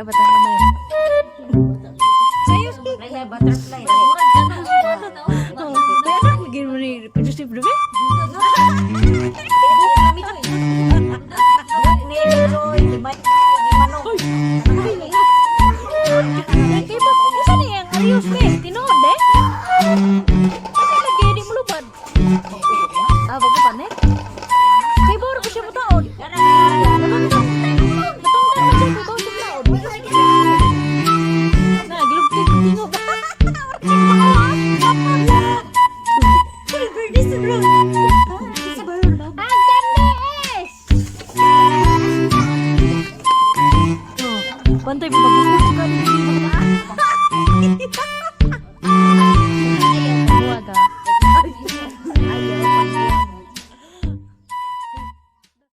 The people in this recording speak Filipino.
batang kamay. Sayos ki. Ay, butterfly. Oh, kaya lagi mo ni Joseph Dube? Ni Leroy, di Mike, di Manong. Kay ba usa ni ang ayos ni tinuod eh? Kasi lagi di mo lubad. Ah, bago pa net. Kay ba ora ko siya mutaod? Silver this bro.